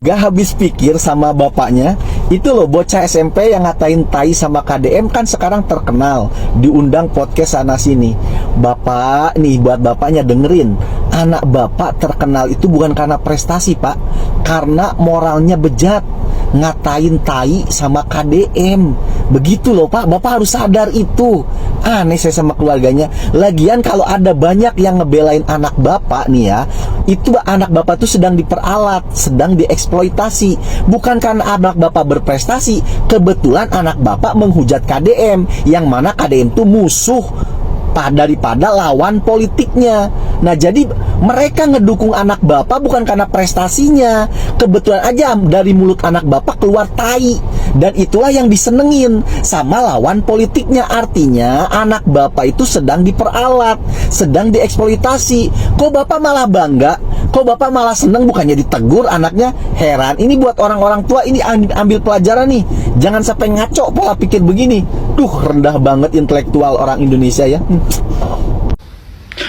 Gak habis pikir sama bapaknya. Itu loh bocah SMP yang ngatain tai sama KDM kan sekarang terkenal, diundang podcast sana sini. Bapak nih, buat bapaknya dengerin, anak bapak terkenal itu bukan karena prestasi pak, karena moralnya bejat, ngatain tai sama KDM. Begitu loh pak, bapak harus sadar itu. Aneh saya sama keluarganya. Lagian kalau ada banyak yang ngebelain anak bapak nih ya, itu anak bapak tuh sedang diperalat, sedang dieksploitasi. Bukan karena anak bapak berprestasi. Kebetulan anak bapak menghujat KDM, yang mana KDM tuh musuh daripada lawan politiknya. Nah jadi mereka ngedukung anak bapak bukan karena prestasinya. Kebetulan aja dari mulut anak bapak keluar tai, dan itulah yang disenengin sama lawan politiknya. Artinya anak bapak itu sedang diperalat, sedang dieksploitasi. Kok bapak malah bangga? Kok bapak malah seneng, bukannya ditegur anaknya? Heran. Ini buat orang-orang tua ini ambil pelajaran nih. Jangan sampai ngaco pola pikir begini. Duh, rendah banget intelektual orang Indonesia ya.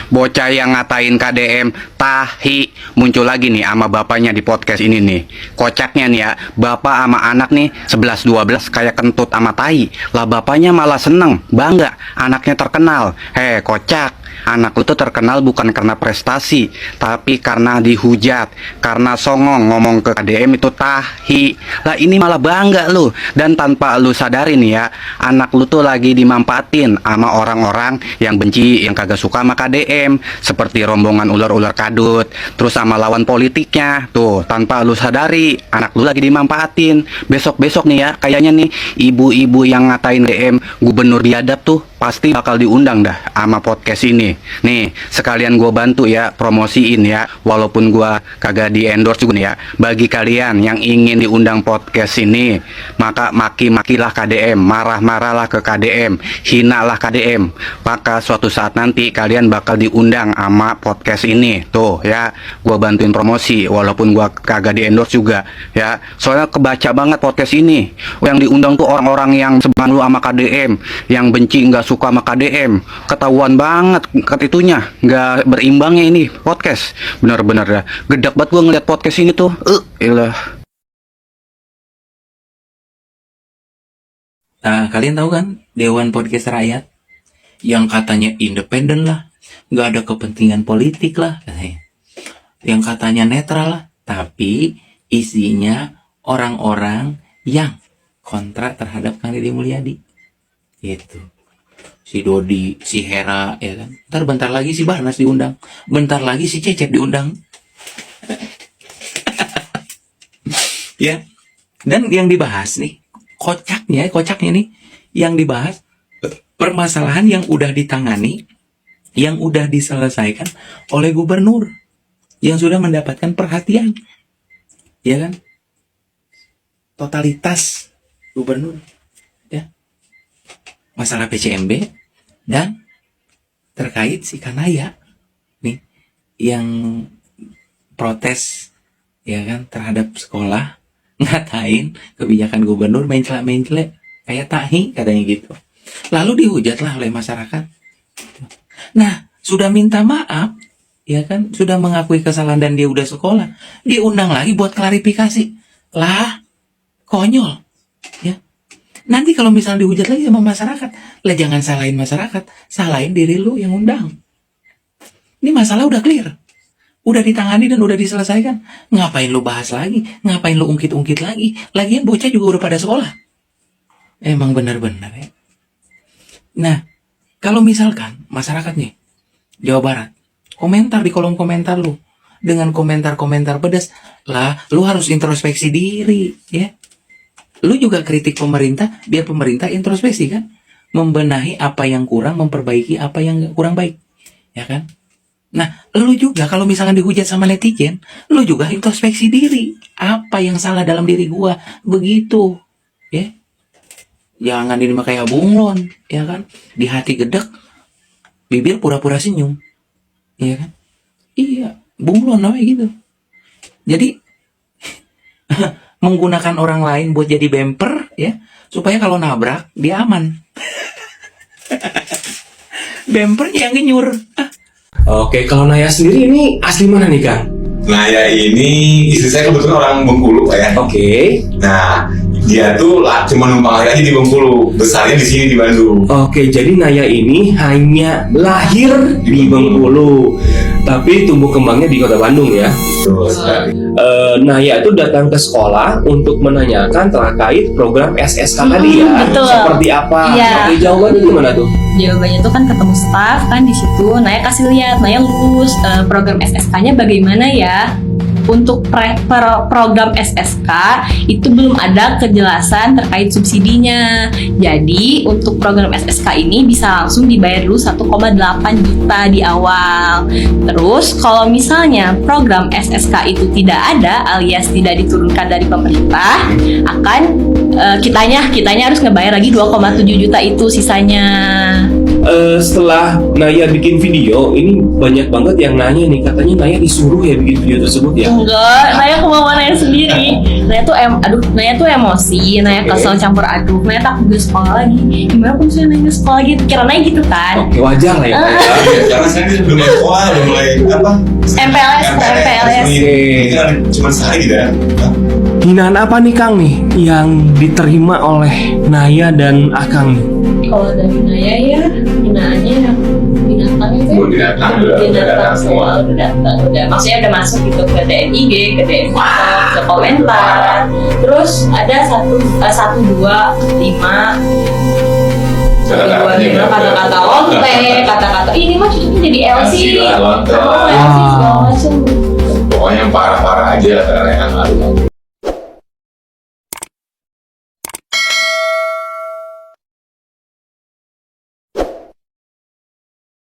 Bocah yang ngatain KDM tahi muncul lagi nih sama bapaknya di podcast ini nih. Kocaknya nih ya, bapak sama anak nih 11-12 kayak kentut sama tai. Lah bapaknya malah seneng, bangga anaknya terkenal. Kocak. Anak lu tuh terkenal bukan karena prestasi, tapi karena dihujat, karena songong ngomong ke KDM itu tahi. Lah ini malah bangga lu. Dan tanpa lu sadari nih ya, anak lu tuh lagi dimanfaatin sama orang-orang yang benci, yang kagak suka sama KDM, seperti rombongan ular-ular kadut, terus sama lawan politiknya. Tuh, tanpa lu sadari, anak lu lagi dimanfaatin. Besok-besok nih ya, kayaknya nih ibu-ibu yang ngatain DM gubernur biadab tuh pasti bakal diundang dah sama podcast ini. Nih, sekalian gue bantu ya, promosiin ya, walaupun gue kagak di endorse juga nih ya. Bagi kalian yang ingin diundang podcast ini, maka maki-makilah KDM, marah-marahlah ke KDM, hinalah KDM. Maka suatu saat nanti kalian bakal diundang sama podcast ini. Tuh ya, gue bantuin promosi walaupun gue kagak di endorse juga ya. Soalnya kebaca banget podcast ini. Yang diundang tuh orang-orang yang sebanglu sama KDM, yang benci nggak suka sama KDM. Ketahuan banget itunya, nggak berimbangnya ini podcast. Bener-bener dah gedak banget gue ngeliat podcast ini tuh. Ilah. Nah, kalian tahu kan Dewan Podcast Rakyat yang katanya independen lah, nggak ada kepentingan politik lah, yang katanya netral lah, tapi isinya orang-orang yang kontra terhadap Kang Deddy Mulyadi. Gitu. Si Dodi, si Hera, ya kan. Bentar lagi si Barnas diundang, bentar lagi si Cecep diundang. Ya. Dan yang dibahas nih, kocaknya nih, yang dibahas permasalahan yang udah ditangani, yang udah diselesaikan oleh gubernur, yang sudah mendapatkan perhatian, ya kan? Totalitas gubernur, ya. Masalah PCMB dan terkait si Kanaya nih yang protes, ya kan, terhadap sekolah, ngatain kebijakan gubernur mencela kayak tahi katanya gitu. Lalu dihujatlah oleh masyarakat. Nah, sudah minta maaf, ya kan, sudah mengakui kesalahan dan dia udah sekolah, diundang lagi buat klarifikasi. Lah, konyol, ya. Nanti kalau misalnya dihujat lagi sama masyarakat, lah jangan salahin masyarakat, salahin diri lu yang undang. Ini masalah udah clear, udah ditangani dan udah diselesaikan. Ngapain lu bahas lagi? Ngapain lu ungkit-ungkit lagi? Lagian bocah juga udah pada sekolah. Emang benar-benar ya. Nah, kalau misalkan masyarakat nih, Jawa Barat, komentar di kolom komentar lu dengan komentar-komentar pedas, lah lu harus introspeksi diri, ya. Lu juga kritik pemerintah, biar pemerintah introspeksi kan, membenahi apa yang kurang, memperbaiki apa yang kurang baik, ya kan. Nah, lu juga kalau misalkan dihujat sama netizen, lu juga introspeksi diri, apa yang salah dalam diri gua, begitu, ya. Jangan ini mah kayak bunglon, ya kan, di hati gedek, bibir pura-pura senyum, ya kan. Iya, bunglon namanya gitu. Jadi menggunakan orang lain buat jadi bumper, ya, supaya kalau nabrak dia aman. Bumpernya yang ngenyur. Oke, kalau Naya sendiri ini asli mana nih, Kang? Naya ini istri saya kebetulan orang Bengkulu Pak ya. Oke. Nah, dia tuh cuma numpang lahir aja di Bengkulu, besarnya di sini di Bandung. Oke, jadi Naya ini hanya lahir di Bengkulu, tapi tumbuh kembangnya di Kota Bandung ya. Betul sekali. Naya itu datang ke sekolah untuk menanyakan terkait program SSK tadi ya. betul. Seperti apa? Iya. Oke, jawabannya gimana tuh? Jawabannya tuh kan ketemu staff kan di situ. Naya kasih lihat, Naya lulus program SSK-nya bagaimana ya? Untuk program SSK itu belum ada kejelasan terkait subsidinya. Jadi untuk program SSK ini bisa langsung dibayar dulu 1,8 juta di awal. Terus kalau misalnya program SSK itu tidak ada alias tidak diturunkan dari pemerintah, akan kitanya harus ngebayar lagi 2,7 juta itu sisanya. Setelah Naya bikin video, ini banyak banget yang nanya nih, katanya Naya disuruh ya bikin video tersebut ya? Enggak, Naya kemauan Naya sendiri. Naya tuh emosi, Naya kesel campur aduk, Naya takut ke sekolah lagi. Gimana kalau misalnya Naya ke sekolah gitu? Kira Naya gitu kan? Oke, wajar lah ya. Pak, ya. Karena saya udah mulai sekolah, udah mulai apa? MPLS. Ini kan cuma sehari gitu ya. Hinaan apa nih Kang nih yang diterima oleh Naya dan Akang nih? Kalau dari Naya ya, hinaannya binatang itu. Binatang udah datang semua. Udah maksudnya udah masuk gitu ke DNIG, ke DM, ke komentar. Terus ada 1, 2, 5 kata-kata lonte, kata-kata ini mah cuma jadi LC. Lonte. LC segala macam. Pokoknya yang parah-parah aja karena yang lalu.